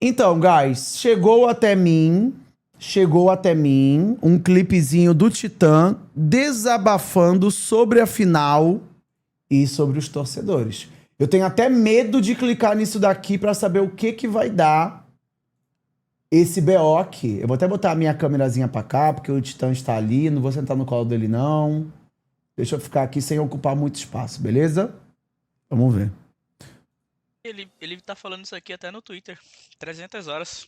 Então, guys, chegou até mim um clipezinho do Titã desabafando sobre a final e sobre os torcedores. Eu tenho até medo de clicar nisso daqui pra saber o que vai dar esse BO aqui. Eu vou até botar a minha câmerazinha pra cá, porque o Titã está ali, não vou sentar no colo dele não. Deixa eu ficar aqui sem ocupar muito espaço, beleza? Vamos ver. Ele tá falando isso aqui até no Twitter. 300 horas.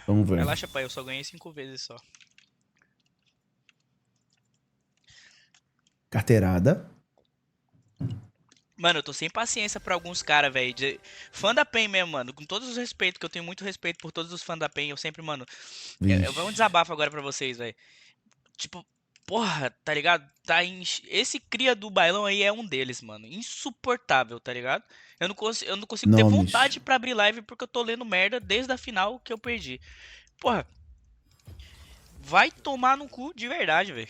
Vamos ver. Relaxa, pai, eu só ganhei 5 vezes só. Carteirada. Mano, eu tô sem paciência pra alguns caras, velho. Fã da PEN mesmo, mano. Com todos os respeitos, que eu tenho muito respeito por todos os fãs da PEN. Eu sempre, mano. Eu vou um Vixe. desabafo agora pra vocês, velho. Tipo, porra, tá ligado? Esse cria do bailão aí é um deles, mano. Insuportável, tá ligado? Eu não consigo ter Nomes. vontade pra abrir live porque eu tô lendo merda desde a final que eu perdi. Porra, vai tomar no cu de verdade, velho.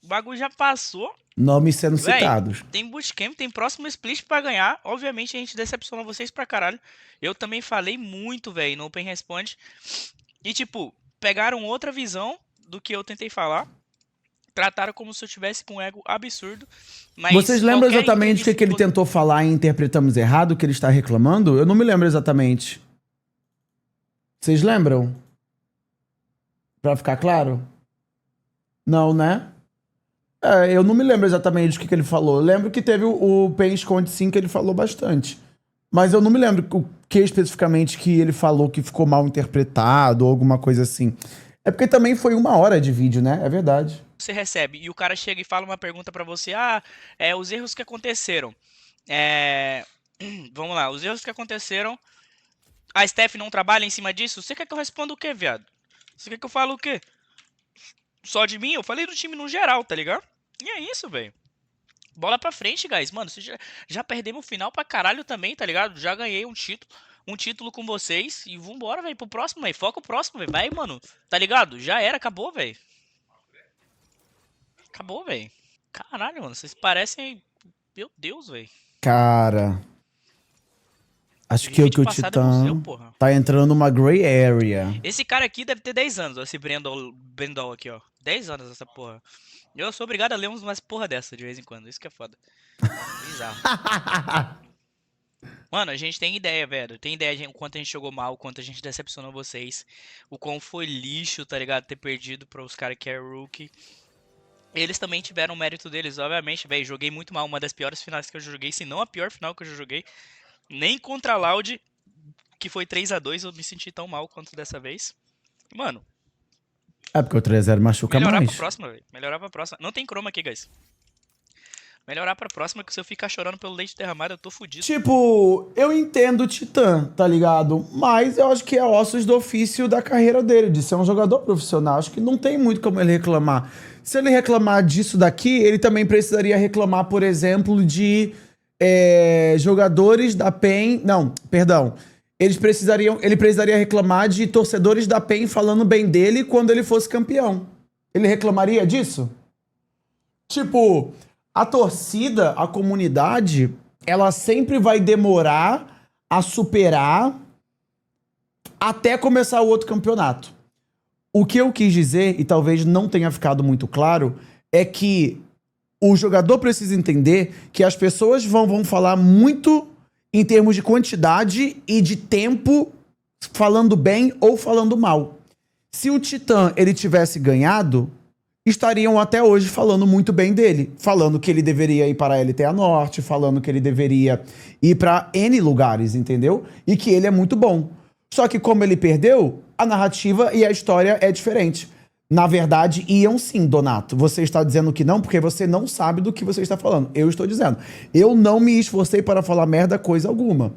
O bagulho já passou. Nomes sendo Véi, citados. tem bootcamp, tem próximo split pra ganhar. Obviamente a gente decepciona vocês pra caralho. Eu também falei muito, velho, no Open Responde. E tipo, pegaram outra visão do que eu tentei falar. Trataram como se eu tivesse com um ego absurdo. Vocês Mas lembram qualquer exatamente o entrevista que ele tentou falar e interpretamos errado, o que ele está reclamando? Eu não me lembro exatamente. Vocês lembram? Pra ficar claro? Não, né? Eu não me lembro exatamente o que ele falou. Eu lembro que teve o Pen Esconde sim que ele falou bastante. Mas eu não me lembro o que especificamente que ele falou que ficou mal interpretado ou alguma coisa assim. É porque também foi 1 hora de vídeo, né? É verdade. você recebe e o cara chega e fala uma pergunta pra você, os erros que aconteceram. Vamos lá, os erros que aconteceram. A Steph não trabalha em cima disso? Você quer que eu responda o quê, viado? Você quer que eu fale o quê? Só de mim? Eu falei do time no geral, tá ligado? E é isso, velho. Bola pra frente, guys. Mano, já perdemos o final pra caralho também, tá ligado? Já ganhei um título com vocês. E vambora, velho, pro próximo, velho. Foca o próximo, velho. Vai, mano. Tá ligado? Já era, acabou, velho. Acabou, velho. Caralho, mano. Vocês parecem. Meu Deus, velho. Cara, acho que o Vídeo que o passado é museu, Titã porra. tá entrando numa gray area. Esse cara aqui deve ter 10 anos, ó, esse Brendol aqui, ó. 10 anos essa porra. Eu sou obrigado a ler umas porra dessa de vez em quando. Isso que é foda. Bizarro. Mano, a gente tem ideia, velho. Tem ideia de o quanto a gente jogou mal, o quanto a gente decepcionou vocês. O quão foi lixo, tá ligado? Ter perdido para os caras que é rookie. Eles também tiveram o mérito deles, obviamente, velho. Joguei muito mal. Uma das piores finais que eu joguei, se não a pior final que eu já joguei. Nem contra a Loud, que foi 3-2, eu me senti tão mal quanto dessa vez. Mano, É porque o 3-0 machuca melhorar pra mais. próxima, velho. Melhorar pra próxima. Não tem chroma aqui, guys. Melhorar pra próxima, que se eu ficar chorando pelo leite derramado, eu tô fudido. Tipo, eu entendo o Titã, tá ligado? Mas eu acho que é ossos do ofício da carreira dele, de ser um jogador profissional. Acho que não tem muito como ele reclamar. Se ele reclamar disso daqui, ele também precisaria reclamar, por exemplo, de jogadores da PEN. Não, perdão. Ele precisaria reclamar de torcedores da PEN falando bem dele quando ele fosse campeão. Ele reclamaria disso? Tipo, a torcida, a comunidade, ela sempre vai demorar a superar até começar o outro campeonato. O que eu quis dizer, e talvez não tenha ficado muito claro, é que o jogador precisa entender que as pessoas vão falar muito em termos de quantidade e de tempo, falando bem ou falando mal. Se o Titã ele tivesse ganhado, estariam até hoje falando muito bem dele. Falando que ele deveria ir para a LTA Norte, falando que ele deveria ir para N lugares, entendeu? E que ele é muito bom. Só que como ele perdeu, a narrativa e a história é diferente. Na verdade, iam sim, Donato. Você está dizendo que não porque você não sabe do que você está falando. Eu estou dizendo. Eu não me esforcei para falar merda coisa alguma.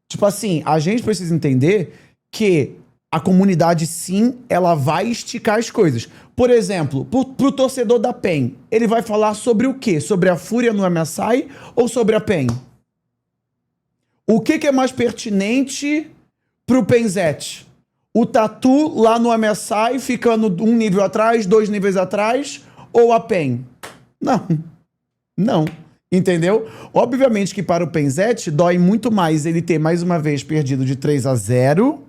Tipo assim, a gente precisa entender que a comunidade, sim, ela vai esticar as coisas. Por exemplo, pro torcedor da PEN, ele vai falar sobre o quê? Sobre a fúria no MSI ou sobre a PEN? O que é mais pertinente pro Penzete? O Tatu lá no MSI ficando 1 nível atrás, 2 níveis atrás, ou a PEN? Não. Não. Entendeu? Obviamente que para o Penzete dói muito mais ele ter mais uma vez perdido de 3-0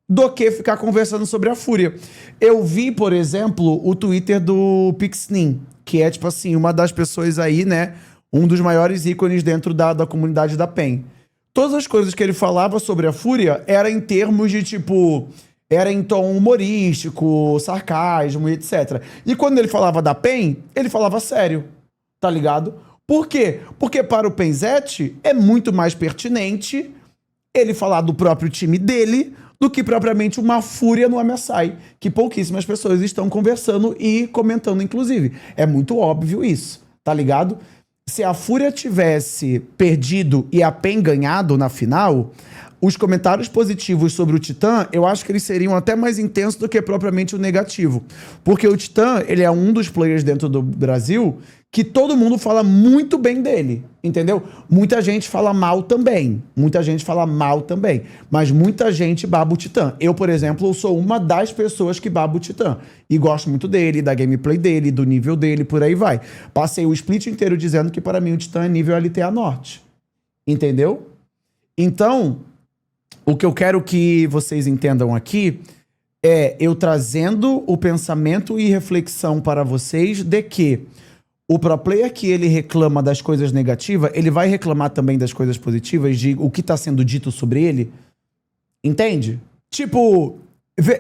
do que ficar conversando sobre a Fúria. Eu vi, por exemplo, o Twitter do Pixnin, que é, tipo assim, uma das pessoas aí, né? Um dos maiores ícones dentro da comunidade da PEN. Todas as coisas que ele falava sobre a Fúria era em termos de, tipo... Era em tom humorístico, sarcasmo e etc. E quando ele falava da PEN, ele falava sério. Tá ligado? Por quê? Porque para o Penzete é muito mais pertinente ele falar do próprio time dele do que propriamente uma Fúria no MSI, que pouquíssimas pessoas estão conversando e comentando, inclusive. É muito óbvio isso, tá ligado? Se a Fúria tivesse perdido e a PEN ganhado na final, os comentários positivos sobre o Titã, eu acho que eles seriam até mais intensos do que propriamente o negativo. Porque o Titã, ele é um dos players dentro do Brasil que todo mundo fala muito bem dele, entendeu? Muita gente fala mal também. Muita gente fala mal também. Mas muita gente baba o Titã. Eu, por exemplo, sou uma das pessoas que baba o Titã. E gosto muito dele, da gameplay dele, do nível dele, por aí vai. Passei o split inteiro dizendo que para mim o Titã é nível LTA Norte. Entendeu? Então... O que eu quero que vocês entendam aqui é eu trazendo o pensamento e reflexão para vocês de que o pro player que ele reclama das coisas negativas, ele vai reclamar também das coisas positivas, de o que está sendo dito sobre ele. Entende? Tipo,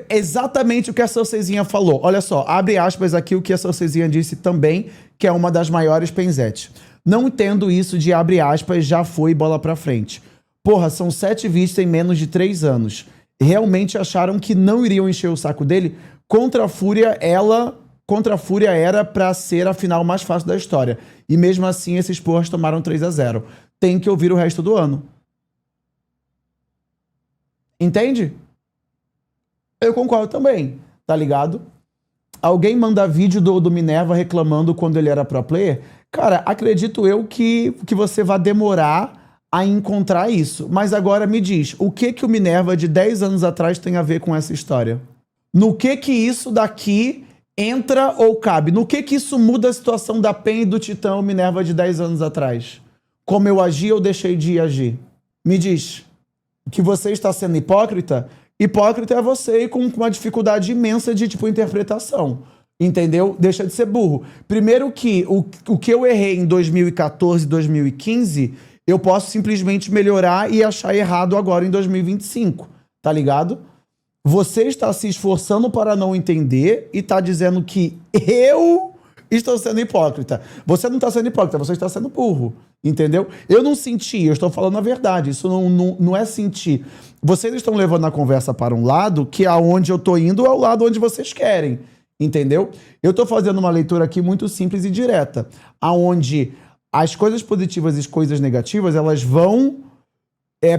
exatamente o que a Saucezinha falou. Olha só, abre aspas aqui o que a Saucezinha disse também, que é uma das maiores penzetes. Não entendo isso de abre aspas, já foi bola pra frente. Porra, são 7 vídeos em menos de 3 anos. Realmente acharam que não iriam encher o saco dele? Contra a Fúria era pra ser a final mais fácil da história. E mesmo assim, esses porras tomaram 3-0. Tem que ouvir o resto do ano. Entende? Eu concordo também, tá ligado? Alguém manda vídeo do Minerva reclamando quando ele era pro player? Cara, acredito eu que você vai demorar a encontrar isso. Mas agora me diz, o que o Minerva de 10 anos atrás tem a ver com essa história? No que isso daqui entra ou cabe? No que isso muda a situação da PEN e do Titã, o Minerva de 10 anos atrás? Como eu agi ou deixei de agir? Me diz. Que você está sendo hipócrita? Hipócrita é você com uma dificuldade imensa de, tipo, interpretação. Entendeu? Deixa de ser burro. Primeiro que o que eu errei em 2014, 2015... eu posso simplesmente melhorar e achar errado agora em 2025, tá ligado? Você está se esforçando para não entender e está dizendo que eu estou sendo hipócrita. Você não está sendo hipócrita, você está sendo burro, entendeu? Eu não senti, eu estou falando a verdade, isso não é sentir. Vocês estão levando a conversa para um lado que aonde eu estou indo é o lado onde vocês querem, entendeu? Eu estou fazendo uma leitura aqui muito simples e direta, aonde... as coisas positivas e as coisas negativas, elas vão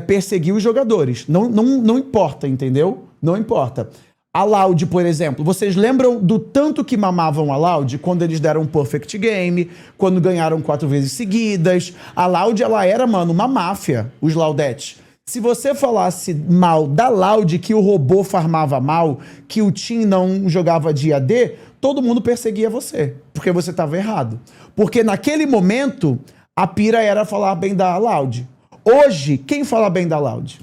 perseguir os jogadores. Não importa, entendeu? Não importa. A Loud, por exemplo, vocês lembram do tanto que mamavam a Loud quando eles deram um perfect game, quando ganharam 4 vezes seguidas? A Loud, ela era, mano, uma máfia, os Laudettes. Se você falasse mal da Loud, que o robô farmava mal, que o Team não jogava de AD, todo mundo perseguia você, porque você estava errado. Porque naquele momento, a pira era falar bem da Loud. Hoje, quem fala bem da Loud?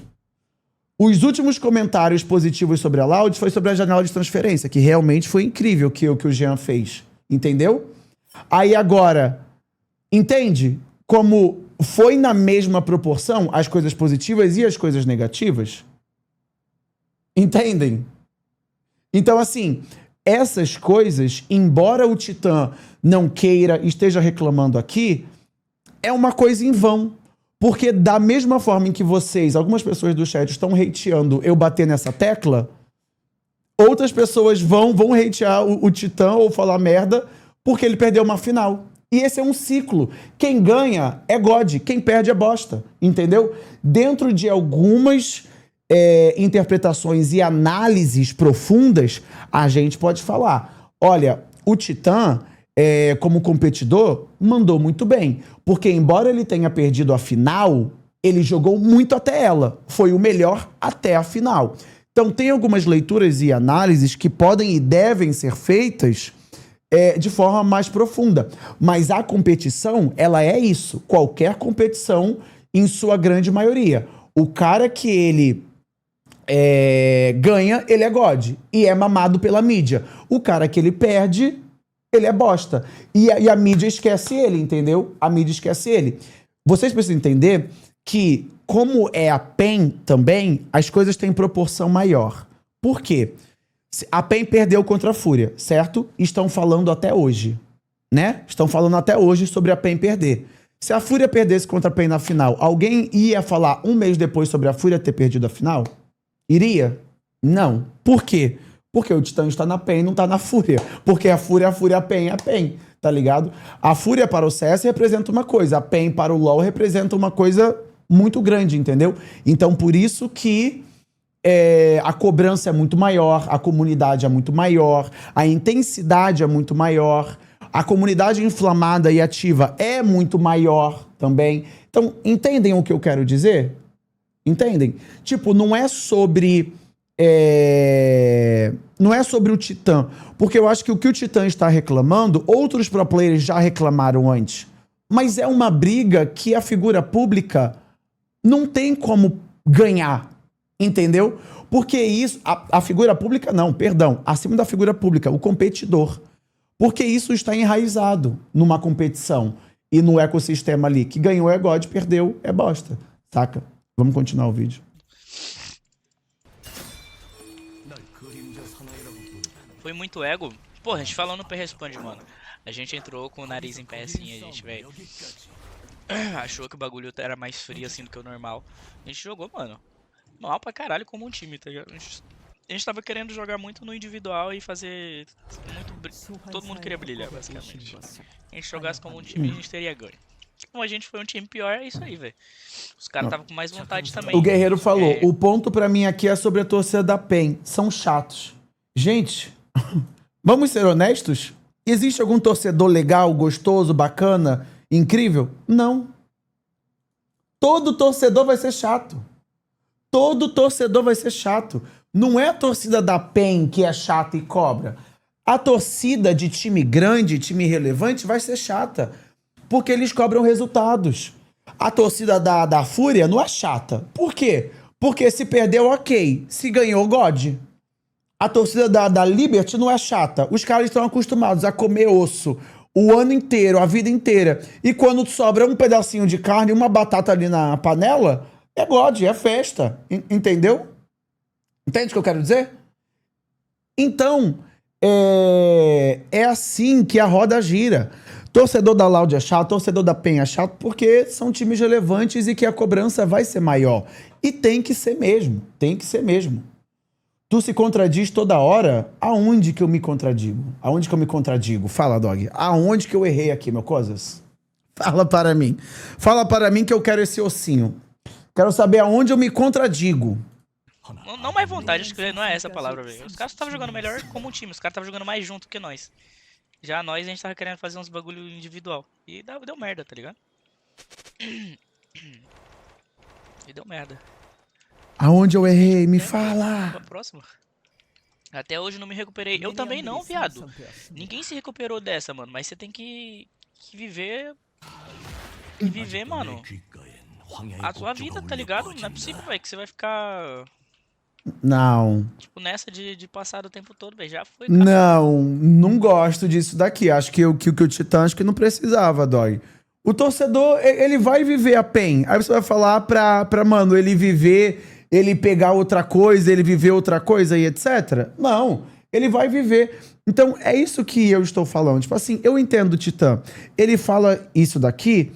Os últimos comentários positivos sobre a Loud foi sobre a janela de transferência, que realmente foi incrível que o Jean fez. Entendeu? Aí agora, entende como foi na mesma proporção as coisas positivas e as coisas negativas? Entendem? Então, assim... essas coisas, embora o Titã não queira, esteja reclamando aqui, é uma coisa em vão. Porque da mesma forma em que vocês, algumas pessoas do chat estão hateando eu bater nessa tecla, outras pessoas vão hatear o Titã ou falar merda porque ele perdeu uma final. E esse é um ciclo. Quem ganha é God, quem perde é bosta. Entendeu? Dentro de algumas... interpretações e análises profundas, a gente pode falar, olha, o Titã, como competidor, mandou muito bem, porque embora ele tenha perdido a final, ele jogou muito até ela, foi o melhor até a final. Então tem algumas leituras e análises que podem e devem ser feitas de forma mais profunda. Mas a competição, ela é isso. Qualquer competição, em sua grande maioria. O cara que ele ganha, ele é God. E é mamado pela mídia. O cara que ele perde, ele é bosta. E a mídia esquece ele, entendeu? A mídia esquece ele. Vocês precisam entender que, como é a PEN também, as coisas têm proporção maior. Por quê? A PEN perdeu contra a Fúria, certo? Estão falando até hoje, né? Estão falando até hoje sobre a PEN perder. Se a Fúria perdesse contra a PEN na final, alguém ia falar um mês depois sobre a Fúria ter perdido a final? Iria? Não. Por quê? Porque o Titã está na PEN e não está na Fúria. Porque a Fúria, a PEN é a PEN, tá ligado? A Fúria para o CS representa uma coisa, a PEN para o LoL representa uma coisa muito grande, entendeu? Então, por isso que a cobrança é muito maior, a comunidade é muito maior, a intensidade é muito maior, a comunidade inflamada e ativa é muito maior também. Então, entendem o que eu quero dizer? Entendem? Tipo, não é sobre o Titã, porque eu acho que o Titã está reclamando, outros pro players já reclamaram antes. Mas é uma briga que a figura pública não tem como ganhar. Entendeu? Porque isso... A figura pública, não, perdão. Acima da figura pública, o competidor. Porque isso está enraizado numa competição e no ecossistema ali. Que ganhou é God, perdeu é bosta. Saca? Vamos continuar o vídeo. Foi muito ego. Pô, a gente falando no P-Responde, mano. A gente entrou com o nariz em pé assim, a gente, velho, achou que o bagulho era mais frio assim do que o normal. A gente jogou, mano, mal pra caralho como um time, tá ligado? A gente tava querendo jogar muito no individual e fazer muito... Todo mundo queria brilhar, basicamente. Se a gente jogasse como um time, a gente teria ganho. Como a gente foi um time pior, é isso aí, velho. Os caras estavam com mais vontade também. O Guerreiro falou, o ponto pra mim aqui é sobre a torcida da PEN. São chatos. Gente, vamos ser honestos? Existe algum torcedor legal, gostoso, bacana, incrível? Não. Todo torcedor vai ser chato. Todo torcedor vai ser chato. Não é a torcida da PEN que é chata e cobra. A torcida de time grande, time relevante, vai ser chata. Porque eles cobram resultados. A torcida da Fúria não é chata. Por quê? Porque se perdeu, ok. Se ganhou, God. A torcida da Liberty não é chata. Os caras estão acostumados a comer osso o ano inteiro, a vida inteira. E quando sobra um pedacinho de carne, uma batata ali na panela, é God, é festa. Entendeu? Entende o que eu quero dizer? Então, é assim que a roda gira. Torcedor da Loud é chato, torcedor da PEN é chato, porque são times relevantes e que a cobrança vai ser maior. E tem que ser mesmo, tem que ser mesmo. Tu se contradiz toda hora, aonde que eu me contradigo? Aonde que eu me contradigo? Fala, Dog. Aonde que eu errei aqui, meu coisas? Fala para mim. Fala para mim que eu quero esse ossinho. Quero saber aonde eu me contradigo. Não mais vontade, acho que não é essa a palavra, velho. Os caras estavam jogando melhor como um time, os caras estavam jogando mais junto que nós. Já nós, a gente tava querendo fazer uns bagulho individual. E deu merda, tá ligado? E deu merda. Aonde eu errei? Me fala! Pra próxima. Até hoje não me recuperei. Eu também não, viado. Ninguém se recuperou dessa, mano. Mas você tem que viver... viver, mano, a sua vida, tá ligado? Não é possível, velho, que você vai ficar... Não. Tipo, nessa de passar o tempo todo, velho. Já foi, cara. Não gosto disso daqui. Acho que o Titã acho que não precisava, Dói. O torcedor, ele vai viver a PEN. Aí você vai falar mano, ele viver, ele pegar outra coisa, ele viver outra coisa e etc. Não, ele vai viver. Então, é isso que eu estou falando. Tipo assim, eu entendo o Titã. Ele fala isso daqui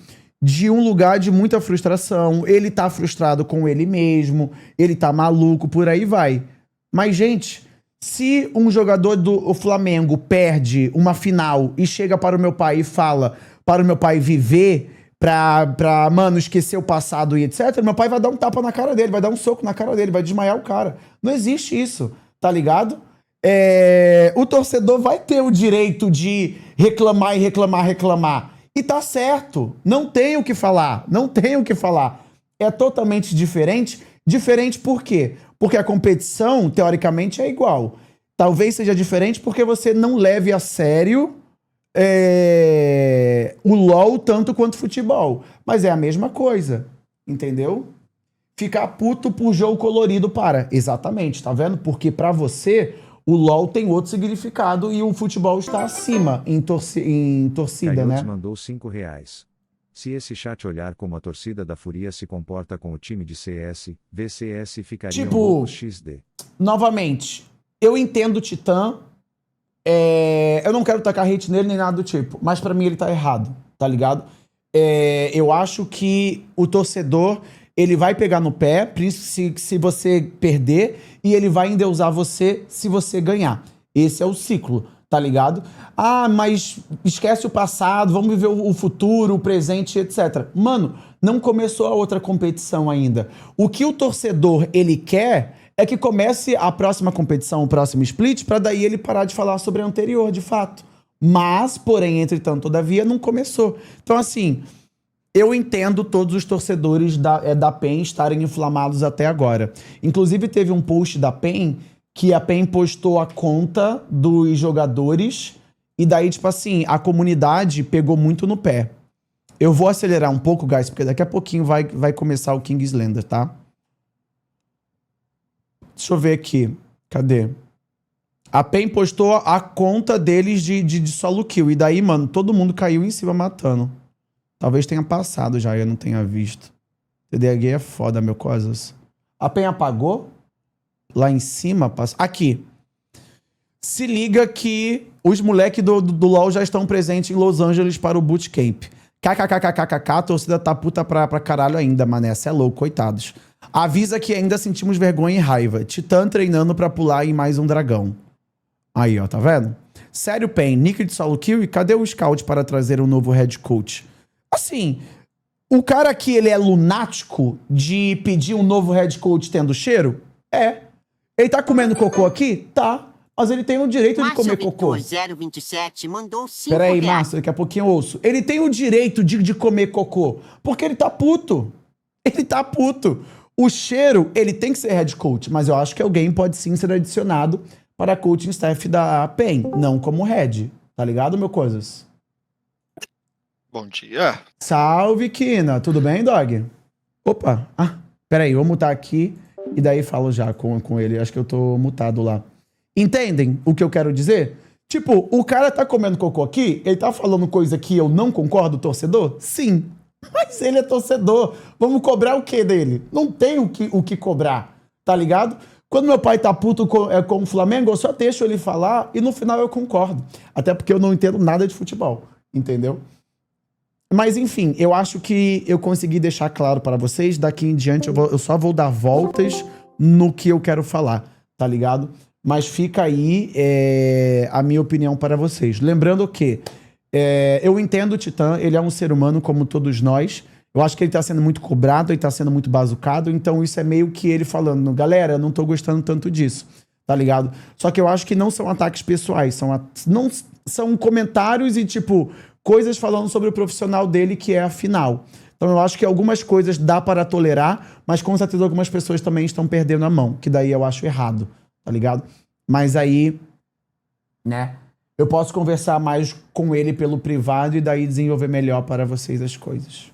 de um lugar de muita frustração. Ele tá frustrado com ele mesmo, ele tá maluco, por aí vai. Mas, gente, se um jogador do Flamengo perde uma final e chega para o meu pai e fala para o meu pai viver, mano, esquecer o passado e etc., meu pai vai dar um tapa na cara dele, vai dar um soco na cara dele, vai desmaiar o cara. Não existe isso, tá ligado? O torcedor vai ter o direito de reclamar e reclamar. E tá certo, não tem o que falar, não tem o que falar. É totalmente diferente. Diferente por quê? Porque a competição, teoricamente, é igual. Talvez seja diferente porque você não leve a sério o LoL tanto quanto futebol. Mas é a mesma coisa, entendeu? Ficar puto por jogo colorido exatamente, tá vendo? Porque pra você, o LoL tem outro significado e o futebol está acima em torcida, Caiotes né? mandou R$ 5. Se esse chat olhar como a torcida da Fúria se comporta com o time de CS, VCS ficaria Tipo, louco XD. Novamente, eu entendo o Titã. Eu não quero tacar hate nele nem nada do tipo, mas pra mim ele tá errado, tá ligado? Eu acho que o torcedor, ele vai pegar no pé se você perder e ele vai endeusar você se você ganhar. Esse é o ciclo, tá ligado? Ah, mas esquece o passado, vamos viver o futuro, o presente, etc. Mano, não começou a outra competição ainda. O que o torcedor, ele quer é que comece a próxima competição, o próximo split, pra daí ele parar de falar sobre a anterior, de fato. Mas, porém, entretanto, todavia, não começou. Então, assim, eu entendo todos os torcedores da PEN estarem inflamados até agora. Inclusive, teve um post da PEN que a PEN postou a conta dos jogadores e daí, tipo assim, a comunidade pegou muito no pé. Eu vou acelerar um pouco, guys, porque daqui a pouquinho vai começar o Kingslander, tá? Deixa eu ver aqui. Cadê? A PEN postou a conta deles de solo kill. E daí, mano, todo mundo caiu em cima matando. Talvez tenha passado já, eu não tenha visto. TDH é foda, meu coisas. A PEN apagou? Lá em cima, passa. Aqui. Se liga que os moleques do LoL já estão presentes em Los Angeles para o bootcamp. KKKKKK, a torcida tá puta pra caralho ainda, mané. Cê é louco, coitados. Avisa que ainda sentimos vergonha e raiva. Titã treinando pra pular em mais um dragão. Aí, ó, tá vendo? Sério, PEN, nick de solo kill e cadê o scout para trazer um novo head coach? Assim, o cara aqui, ele é lunático de pedir um novo head coach tendo cheiro? É. Ele tá comendo cocô aqui? Tá. Mas ele tem o direito de comer cocô. 027 mandou 5 Peraí, reais. Márcio, daqui a pouquinho eu ouço. Ele tem o direito de comer cocô, porque ele tá puto. Ele tá puto. O cheiro, ele tem que ser head coach, mas eu acho que alguém pode sim ser adicionado para a coaching staff da PEN, não como head. Tá ligado, meu coisas? Bom dia. Salve, Kina. Tudo bem, dog? Opa. Ah, peraí, vou mutar aqui e daí falo já com ele. Acho que eu tô mutado lá. Entendem o que eu quero dizer? Tipo, o cara tá comendo cocô aqui, ele tá falando coisa que eu não concordo, torcedor? Sim. Mas ele é torcedor. Vamos cobrar o que dele? Não tem o que cobrar, tá ligado? Quando meu pai tá puto com o Flamengo, eu só deixo ele falar e no final eu concordo. Até porque eu não entendo nada de futebol, entendeu? Mas enfim, eu acho que eu consegui deixar claro para vocês. Daqui em diante eu só vou dar voltas no que eu quero falar, tá ligado? Mas fica aí a minha opinião para vocês. Lembrando que eu entendo o Titã, ele é um ser humano como todos nós. Eu acho que ele tá sendo muito cobrado, ele tá sendo muito bazucado, então isso é meio que ele falando, galera, eu não tô gostando tanto disso, tá ligado? Só que eu acho que não são ataques pessoais, são comentários e, tipo, coisas falando sobre o profissional dele, que é a final. Então eu acho que algumas coisas dá para tolerar, mas com certeza algumas pessoas também estão perdendo a mão, que daí eu acho errado, tá ligado? Mas aí, né, eu posso conversar mais com ele pelo privado e daí desenvolver melhor para vocês as coisas.